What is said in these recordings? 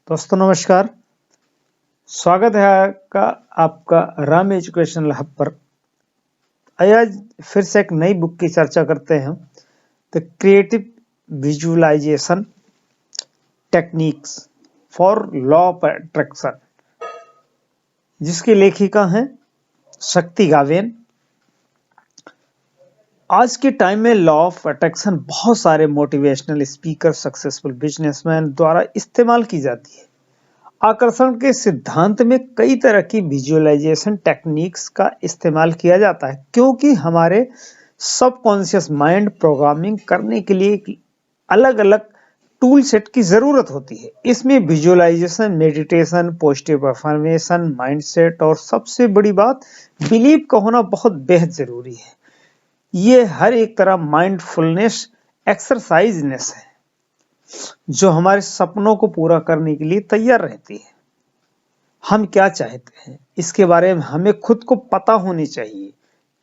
दोस्तों नमस्कार। स्वागत है आपका राम एजुकेशन हब पर। आज फिर से एक नई बुक की चर्चा करते हैं, the creative visualization techniques for law of attraction, जिसकी लेखिका हैं शक्ति गावेन। आज के टाइम में लॉ ऑफ अट्रैक्शन बहुत सारे मोटिवेशनल स्पीकर, सक्सेसफुल बिजनेसमैन द्वारा इस्तेमाल की जाती है। आकर्षण के सिद्धांत में कई तरह की विजुअलाइजेशन टेक्निक्स का इस्तेमाल किया जाता है, क्योंकि हमारे सबकॉन्शियस माइंड प्रोग्रामिंग करने के लिए एक अलग अलग टूल सेट की जरूरत होती है। इसमें visualization, meditation, positive affirmation, mindset और सबसे बड़ी बात बिलीव का होना बहुत बेहद जरूरी है। ये हर एक तरह माइंडफुलनेस एक्सरसाइजनेस है जो हमारे सपनों को पूरा करने के लिए तैयार रहती है। हम क्या चाहते हैं इसके बारे में हमें खुद को पता होनी चाहिए,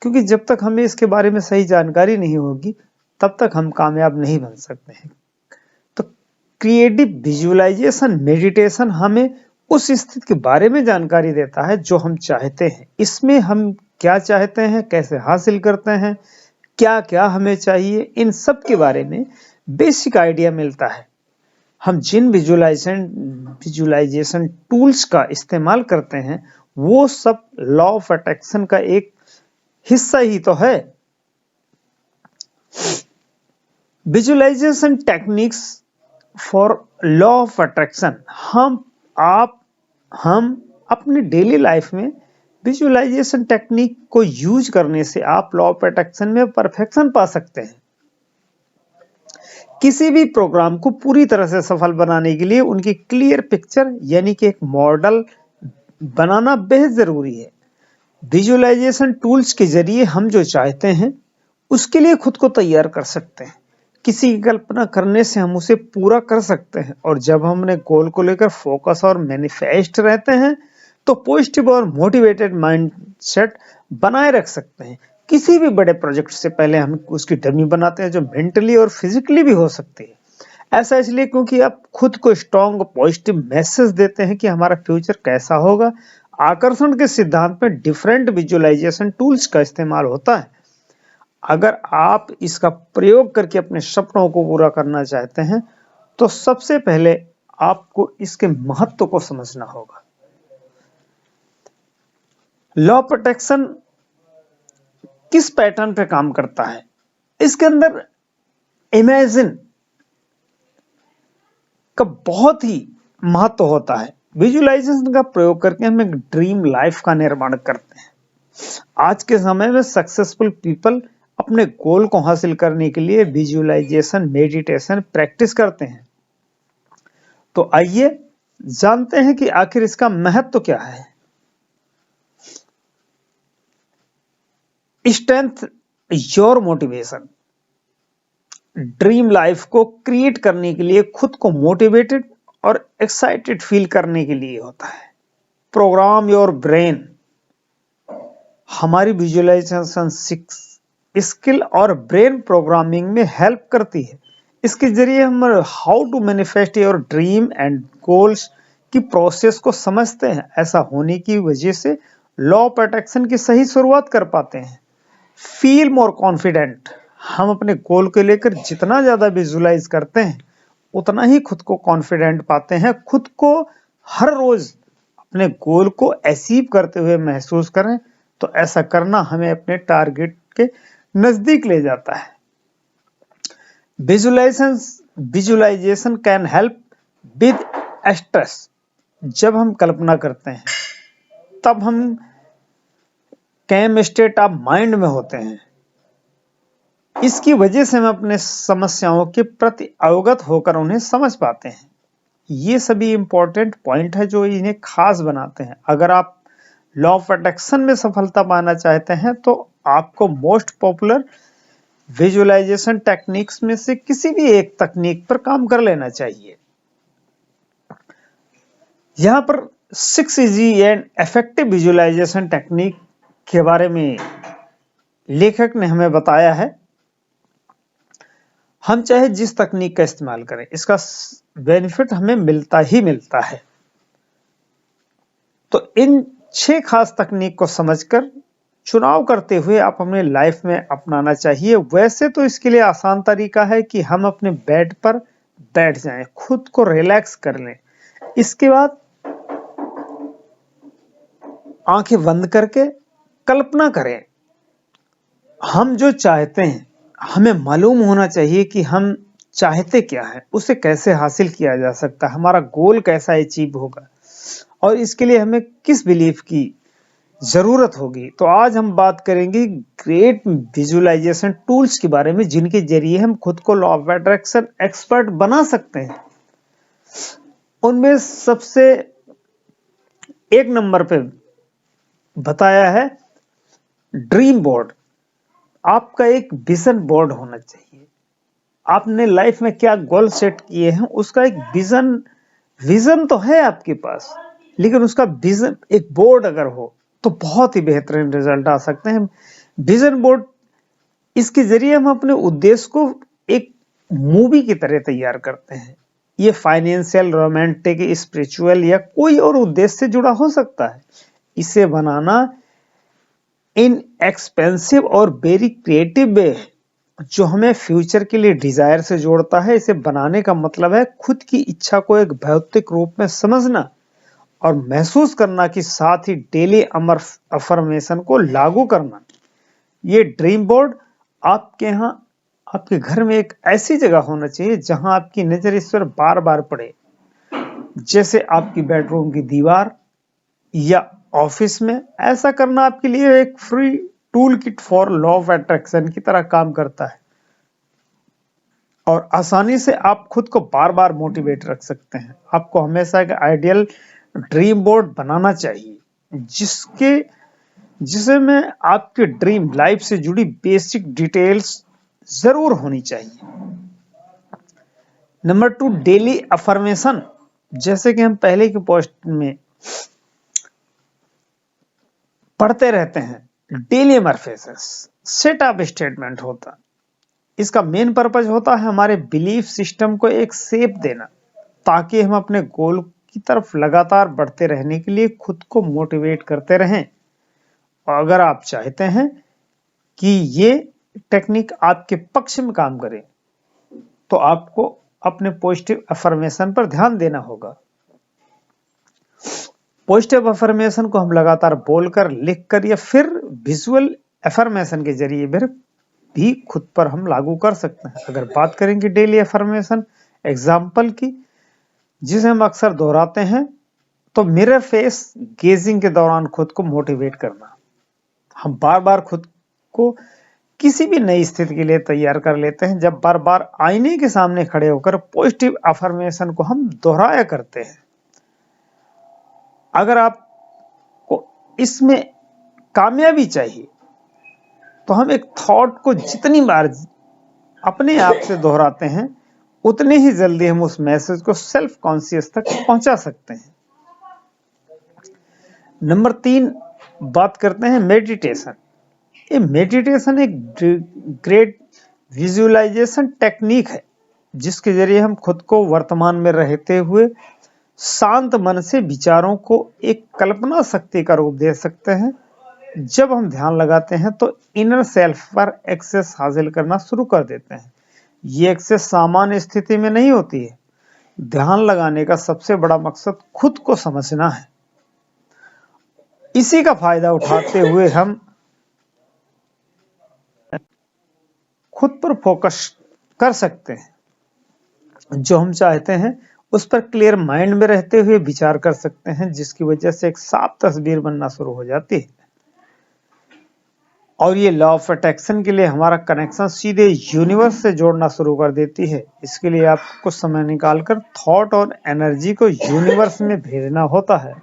क्योंकि जब तक हमें इसके बारे में सही जानकारी नहीं होगी तब तक हम कामयाब नहीं बन सकते हैं। तो क्रिएटिव विजुअलाइजेशन मेडिटेशन हमें उस स्थिति के बारे में जानकारी देता है जो हम चाहते हैं। इसमें हम क्या चाहते हैं, कैसे हासिल करते हैं, क्या क्या हमें चाहिए, इन सब के बारे में बेसिक आइडिया मिलता है। हम जिन विजुअलाइजेशन टूल्स का इस्तेमाल करते हैं वो सब लॉ ऑफ अट्रैक्शन का एक हिस्सा ही तो है। Visualization techniques for law of attraction, हम अपनी डेली लाइफ में विजुअलाइजेशन टेक्निक को यूज करने से आप लॉ ऑफ अट्रैक्शन में परफेक्शन पा सकते हैं। किसी भी प्रोग्राम को पूरी तरह से सफल बनाने के लिए उनकी क्लियर पिक्चर यानी कि एक मॉडल बनाना बेहद जरूरी है। विजुअलाइजेशन टूल्स के जरिए हम जो चाहते हैं उसके लिए खुद को तैयार कर सकते हैं। किसी की कल्पना करने से हम उसे पूरा कर सकते हैं, और जब हम अपने गोल को लेकर फोकस और मैनिफेस्ट रहते हैं तो पॉजिटिव और मोटिवेटेड माइंडसेट बनाए रख सकते हैं। किसी भी बड़े प्रोजेक्ट से पहले हम उसकी डमी बनाते हैं जो मेंटली और फिजिकली भी हो सकती है। ऐसा इसलिए क्योंकि आप खुद को स्ट्रॉन्ग पॉजिटिव मैसेज देते हैं कि हमारा फ्यूचर कैसा होगा। आकर्षण के सिद्धांत में डिफरेंट विजुअलाइजेशन टूल्स का इस्तेमाल होता है। अगर आप इसका प्रयोग करके अपने सपनों को पूरा करना चाहते हैं तो सबसे पहले आपको इसके महत्व को समझना होगा। लॉ ऑफ अट्रैक्शन किस पैटर्न पे काम करता है? इसके अंदर इमेजिन का बहुत ही महत्व होता है। विजुअलाइजेशन का प्रयोग करके हम एक ड्रीम लाइफ का निर्माण करते हैं। आज के समय में सक्सेसफुल पीपल अपने गोल को हासिल करने के लिए विजुअलाइजेशन मेडिटेशन प्रैक्टिस करते हैं। तो आइए जानते हैं कि आखिर इसका महत्व क्या है। Strength your motivation, dream life को क्रिएट करने के लिए खुद को मोटिवेटेड और एक्साइटेड फील करने के लिए होता है। प्रोग्राम योर ब्रेन, हमारी विजुअलाइजेशन स्किल और ब्रेन प्रोग्रामिंग में हेल्प करती है। इसके जरिए हम how to manifest your dream and goals की प्रोसेस को समझते हैं। ऐसा होने की वजह से लॉ ऑफ अट्रैक्शन की सही शुरुआत कर पाते हैं। फील मोर कॉन्फिडेंट, हम अपने गोल को लेकर जितना ज्यादा विजुअलाइज करते हैं उतना ही खुद को कॉन्फिडेंट पाते हैं। खुद को हर रोज अपने गोल को अचीव करते हुए महसूस करें, तो ऐसा करना हमें अपने टारगेट के नजदीक ले जाता है। Visualization can help with stress, जब हम कल्पना करते हैं तब हम कैम स्टेट ऑफ माइंड में होते हैं। इसकी वजह से हम अपने समस्याओं के प्रति अवगत होकर उन्हें समझ पाते हैं। ये सभी इंपॉर्टेंट पॉइंट है जो इन्हें खास बनाते हैं। अगर आप लॉ ऑफ अट्रैक्शन में सफलता पाना चाहते हैं तो आपको मोस्ट पॉपुलर विजुअलाइजेशन टेक्निक्स में से किसी भी एक तकनीक पर काम कर लेना चाहिए। यहाँ पर 6 easy and effective visualization technique के बारे में लेखक ने हमें बताया है। हम चाहे जिस तकनीक का इस्तेमाल करें, इसका बेनिफिट हमें मिलता ही मिलता है। तो इन 6 खास तकनीक को समझकर चुनाव करते हुए आप अपने लाइफ में अपनाना चाहिए। वैसे तो इसके लिए आसान तरीका है कि हम अपने बेड पर बैठ जाएं, खुद को रिलैक्स कर लें। इसके बाद आंखें बंद करके कल्पना करें, हम जो चाहते हैं हमें मालूम होना चाहिए कि हम चाहते क्या है, उसे कैसे हासिल किया जा सकता है, हमारा गोल कैसा अचीव होगा और इसके लिए हमें किस बिलीफ की जरूरत होगी। तो आज हम बात करेंगे ग्रेट विजुअलाइजेशन टूल्स के बारे में, जिनके जरिए हम खुद को लॉ ऑफ अट्रैक्शन एक्सपर्ट बना सकते हैं। उनमें सबसे 1 नंबर पे बताया है ड्रीम बोर्ड। आपका एक विजन बोर्ड होना चाहिए। आपने लाइफ में क्या गोल सेट किए हैं उसका एक विजन तो है आपके पास, लेकिन उसका विजन एक बोर्ड अगर हो तो बहुत ही बेहतरीन रिजल्ट आ सकते हैं। विजन बोर्ड, इसके जरिए हम अपने उद्देश्य को एक मूवी की तरह तैयार करते हैं। ये फाइनेंशियल, रोमांटिक, स्पिरिचुअल या कोई और उद्देश्य से जुड़ा हो सकता है। इसे बनाना इन एक्सपेंसिव और वेरी क्रिएटिव वे जो हमें फ्यूचर के लिए डिजायर से जोड़ता है। इसे बनाने का मतलब है खुद की इच्छा को एक भौतिक रूप में समझना और महसूस करना कि साथ ही डेली अफर्मेशन को लागू करना। ये ड्रीम बोर्ड आपके यहाँ, आपके घर में एक ऐसी जगह होना चाहिए जहां आपकी नजर इस पर बार बार पड़े, जैसे आपकी बेडरूम की दीवार या ऑफिस में। ऐसा करना आपके लिए एक free tool kit for law of attraction की तरह काम करता है और आसानी से आप खुद को बार बार मोटिवेट रख सकते हैं। आपको हमेशा एक आइडियल ड्रीम बोर्ड बनाना चाहिए जिसे में आपके ड्रीम लाइफ से जुड़ी बेसिक डिटेल्स जरूर होनी चाहिए। Number 2, daily affirmation. जैसे कि हम पहले की पोस्ट में पढ़ते रहते हैं, daily affirmations set of statement होता। इसका मेन पर्पज होता है हमारे बिलीफ सिस्टम को एक शेप देना, ताकि हम अपने गोल की तरफ लगातार बढ़ते रहने के लिए खुद को मोटिवेट करते रहें। और अगर आप चाहते हैं कि ये टेक्निक आपके पक्ष में काम करे, तो आपको अपने पॉजिटिव अफर्मेशन पर ध्यान देना होगा। पॉजिटिव अफर्मेशन को हम लगातार बोलकर, लिखकर या फिर विजुअल अफर्मेशन के जरिए भी खुद पर हम लागू कर सकते हैं। अगर बात करेंगे डेली अफर्मेशन एग्जाम्पल की, जिसे हम अक्सर दोहराते हैं, तो मिरर फेस गेजिंग के दौरान खुद को मोटिवेट करना। हम बार बार खुद को किसी भी नई स्थिति के लिए तैयार कर लेते हैं जब बार बार आईने के सामने खड़े होकर पॉजिटिव अफर्मेशन को हम दोहराया करते हैं। अगर आपको इसमें कामयाबी चाहिए तो हम एक थॉट को जितनी बार अपने आप से दोहराते हैं, उतने ही जल्दी हम उस मैसेज को सेल्फ कॉन्शियस तक पहुंचा सकते हैं। नंबर 3 बात करते हैं मेडिटेशन। ये मेडिटेशन एक ग्रेट विजुअलाइजेशन टेक्निक है, जिसके जरिए हम खुद को वर्तमान में रहते हुए शांत मन से विचारों को एक कल्पना शक्ति का रूप दे सकते हैं। जब हम ध्यान लगाते हैं तो इनर सेल्फ पर एक्सेस हासिल करना शुरू कर देते हैं। ये एक्सेस सामान्य स्थिति में नहीं होती है। ध्यान लगाने का सबसे बड़ा मकसद खुद को समझना है। इसी का फायदा उठाते हुए हम खुद पर फोकस कर सकते हैं। जो हम चाहते हैं उस पर क्लियर माइंड में रहते हुए विचार कर सकते हैं, जिसकी वजह से एक साफ तस्वीर बनना शुरू हो जाती है। और ये लॉ ऑफ अट्रैक्शन के लिए हमारा कनेक्शन सीधे यूनिवर्स से जोड़ना शुरू कर देती है। इसके लिए आपको कुछ समय निकालकर थॉट और एनर्जी को यूनिवर्स में भेजना होता है।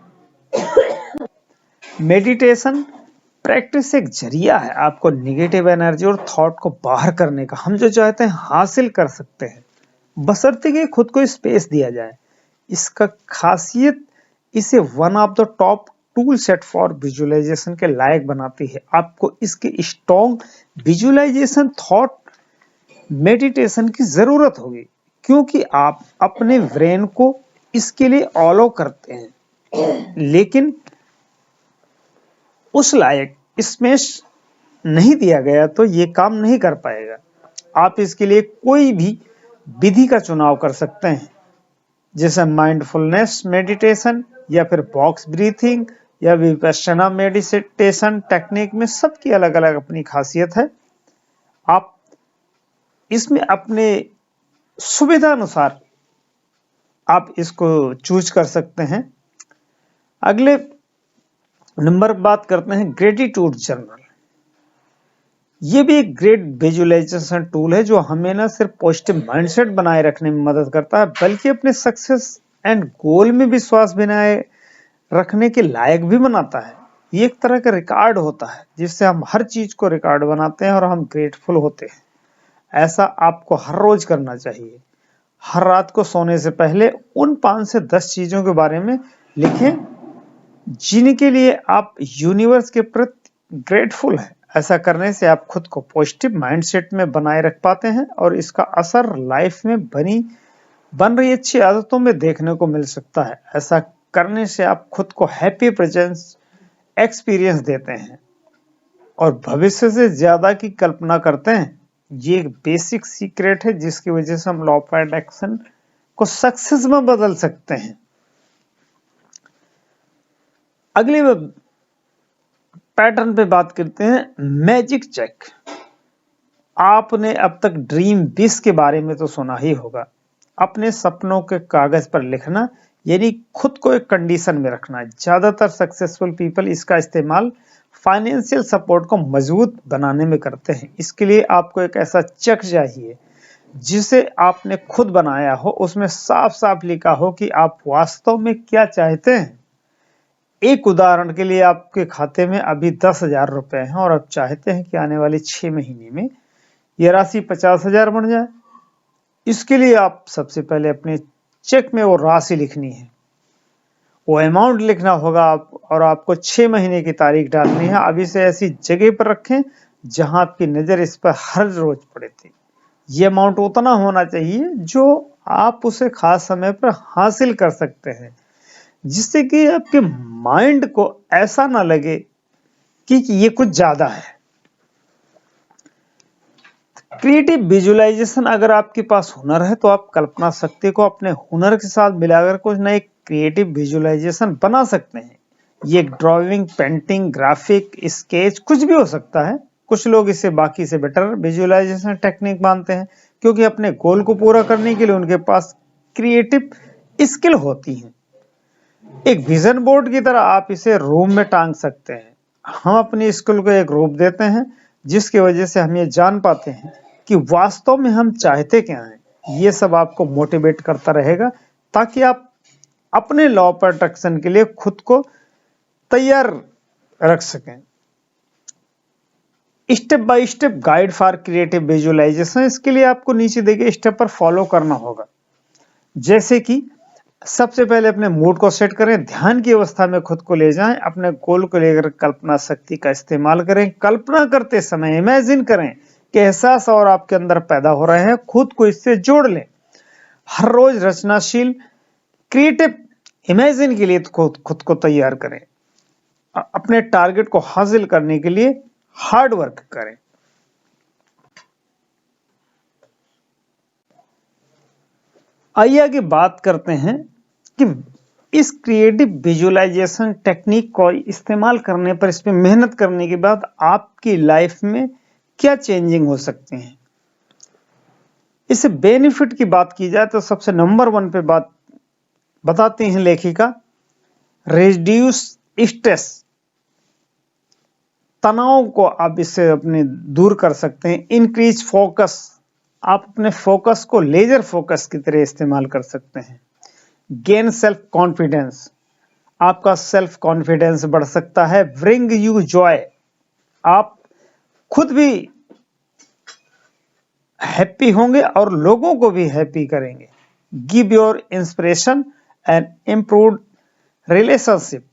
मेडिटेशन प्रैक्टिस एक जरिया है आपको नेगेटिव एनर्जी और थॉट को बाहर करने का। हम जो चाहते हैं हासिल कर सकते हैं, बशर्ते कि खुद को स्पेस दिया जाए। इसका खासियत इसे one of the top tool set for visualization के लायक बनाती है। आपको इसके स्ट्रॉन्ग विजुअलाइजेशन थॉट मेडिटेशन की जरूरत होगी, क्योंकि आप अपने ब्रेन को इसके लिए ऑलो करते हैं, लेकिन उस लायक स्पेस नहीं दिया गया तो ये काम नहीं कर पाएगा। आप इसके लिए कोई भी विधि का चुनाव कर सकते हैं, जैसे माइंडफुलनेस मेडिटेशन या फिर बॉक्स ब्रीथिंग या विपश्यना मेडिटेशन टेक्निक में सबकी अलग अलग अपनी खासियत है। आप इसमें अपने सुविधा अनुसार आप इसको चूज कर सकते हैं। अगले नंबर बात करते हैं ग्रेटिट्यूड जर्नल। ये भी एक ग्रेट विजुअलाइजेशन टूल है जो हमें न सिर्फ पॉजिटिव माइंडसेट बनाए रखने में मदद करता है, बल्कि अपने सक्सेस एंड गोल में विश्वास बनाए रखने के लायक भी बनाता है। ये एक तरह का रिकॉर्ड होता है जिससे हम हर चीज को रिकॉर्ड बनाते हैं और हम ग्रेटफुल होते हैं। ऐसा आपको हर रोज करना चाहिए। हर रात को सोने से पहले उन 5 से 10 चीजों के बारे में लिखें जिनके लिए आप यूनिवर्स के प्रति ग्रेटफुल हैं। ऐसा करने से आप खुद को पॉजिटिव माइंडसेट में बनाए रख पाते हैं और इसका असर लाइफ में बन रही अच्छी आदतों में देखने को मिल सकता है। ऐसा करने से आप खुद को हैप्पी प्रेजेंस एक्सपीरियंस देते हैं और भविष्य से ज्यादा की कल्पना करते हैं। ये एक बेसिक सीक्रेट है जिसकी वजह से हम लॉ ऑफ अट्रैक्शन को सक्सेस में बदल सकते हैं। अगले पैटर्न पे बात करते हैं मैजिक चेक। आपने अब तक ड्रीम विश के बारे में तो सुना ही होगा। अपने सपनों के कागज पर लिखना यानी खुद को एक कंडीशन में रखना। ज्यादातर सक्सेसफुल पीपल इसका इस्तेमाल फाइनेंशियल सपोर्ट को मजबूत बनाने में करते हैं। इसके लिए आपको एक ऐसा चेक चाहिए जिसे आपने खुद बनाया हो, उसमें साफ साफ लिखा हो कि आप वास्तव में क्या चाहते हैं। एक उदाहरण के लिए, आपके खाते में अभी 10,000 रुपए हैं और आप चाहते हैं कि आने वाले 6 महीने में यह राशि 50,000 बन जाए। इसके लिए आप सबसे पहले अपने चेक में वो राशि लिखनी है, वो अमाउंट लिखना होगा और आपको 6 महीने की तारीख डालनी है। अब इसे ऐसी जगह पर रखें जहां आपकी नजर इस पर हर रोज पड़े थी। ये अमाउंट उतना होना चाहिए जो आप उसे खास समय पर हासिल कर सकते हैं, जिससे कि आपके माइंड को ऐसा ना लगे कि ये कुछ ज्यादा है। क्रिएटिव विजुअलाइजेशन, अगर आपके पास हुनर है तो आप कल्पना शक्ति को अपने हुनर के साथ मिलाकर कुछ नए क्रिएटिव विजुअलाइजेशन बना सकते हैं। ये ड्राइंग, पेंटिंग, ग्राफिक, स्केच कुछ भी हो सकता है। कुछ लोग इसे बाकी से बेटर विजुअलाइजेशन टेक्निक मानते हैं क्योंकि अपने गोल को पूरा करने के लिए उनके पास क्रिएटिव स्किल होती है। एक विजन बोर्ड की तरह आप इसे रूम में टांग सकते हैं। हम अपनी स्किल को एक रूप देते हैं जिसकी वजह से हम ये जान पाते हैं कि वास्तव में हम चाहते क्या हैं। ये सब आपको मोटिवेट करता रहेगा ताकि आप अपने लॉ ऑफ अट्रैक्शन के लिए खुद को तैयार रख सकें। Step by step guide for creative visualization, इसके लिए आपको नीचे दिए गए स्टेप पर फॉलो करना होगा। जैसे कि सबसे पहले अपने मूड को सेट करें, ध्यान की अवस्था में खुद को ले जाएं, अपने गोल को लेकर कल्पना शक्ति का इस्तेमाल करें। कल्पना करते समय इमेजिन करें कि एहसास और आपके अंदर पैदा हो रहे हैं, खुद को इससे जोड़ लें। हर रोज रचनाशील क्रिएटिव इमेजिन के लिए खुद को तैयार करें। अपने टारगेट को हासिल करने के लिए हार्ड वर्क करें। आइए आगे बात करते हैं कि इस क्रिएटिव विजुअलाइजेशन टेक्निक को इस्तेमाल करने पर, इस पे मेहनत करने के बाद आपकी लाइफ में क्या चेंजिंग हो सकते हैं। इसे बेनिफिट की बात की जाए तो सबसे नंबर 1 पे बात बताती हैं लेखिका, रिड्यूस स्ट्रेस। तनाव को आप इससे अपने दूर कर सकते हैं। इंक्रीज फोकस, आप अपने फोकस को लेजर फोकस की तरह इस्तेमाल कर सकते हैं। गेन सेल्फ कॉन्फिडेंस, आपका सेल्फ कॉन्फिडेंस बढ़ सकता है। ब्रिंग यू जॉय, आप खुद भी हैप्पी होंगे और लोगों को भी हैप्पी करेंगे। Give your inspiration and improve relationship,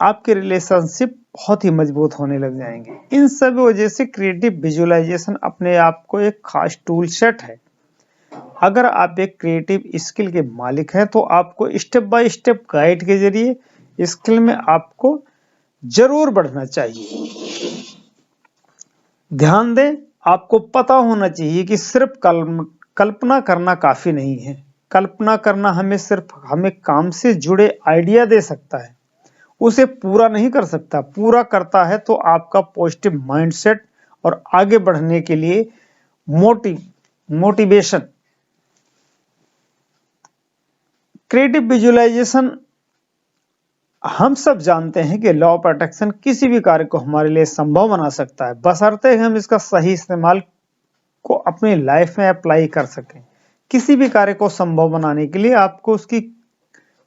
आपके रिलेशनशिप बहुत ही मजबूत होने लग जाएंगे। इन सब वजह से क्रिएटिव विजुअलाइजेशन अपने आप को एक खास टूल सेट है अगर आप एक क्रिएटिव स्किल के मालिक हैं तो आपको स्टेप बाय स्टेप गाइड के जरिए स्किल में आपको जरूर बढ़ना चाहिए। ध्यान दें, आपको पता होना चाहिए कि सिर्फ कल्पना करना काफी नहीं है। कल्पना करना हमें काम से जुड़े आइडिया दे सकता है, उसे पूरा नहीं कर सकता। पूरा करता है तो आपका पॉजिटिव माइंडसेट और आगे बढ़ने के लिए मोटिवेशन। क्रिएटिव विजुअलाइजेशन, हम सब जानते हैं कि लॉ ऑफ अट्रैक्शन किसी भी कार्य को हमारे लिए संभव बना सकता है, बशर्ते हम इसका सही इस्तेमाल को अपनी लाइफ में अप्लाई कर सकें। किसी भी कार्य को संभव बनाने के लिए आपको उसकी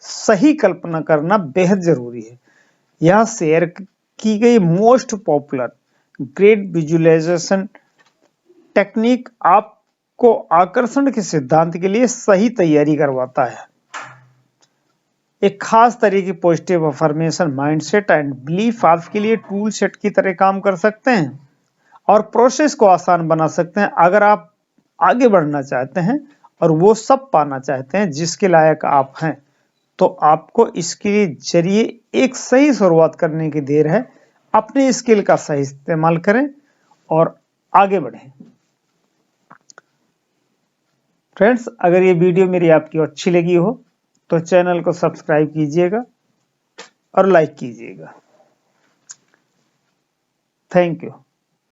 सही कल्पना करना बेहद जरूरी है। यह शेयर की गई most popular great visualization technique आपको आकर्षण के सिद्धांत के लिए सही तैयारी करवाता है। एक खास तरह की positive affirmation mindset and belief आपके लिए टूल सेट की तरह काम कर सकते हैं और प्रोसेस को आसान बना सकते हैं। अगर आप आगे बढ़ना चाहते हैं और वो सब पाना चाहते हैं जिसके लायक आप हैं, तो आपको इसके जरिए एक सही शुरुआत करने की देर है। अपने स्किल का सही इस्तेमाल करें और आगे बढ़ें। फ्रेंड्स, अगर ये वीडियो मेरी आपकी अच्छी लगी हो तो चैनल को सब्सक्राइब कीजिएगा और लाइक कीजिएगा। Thank you.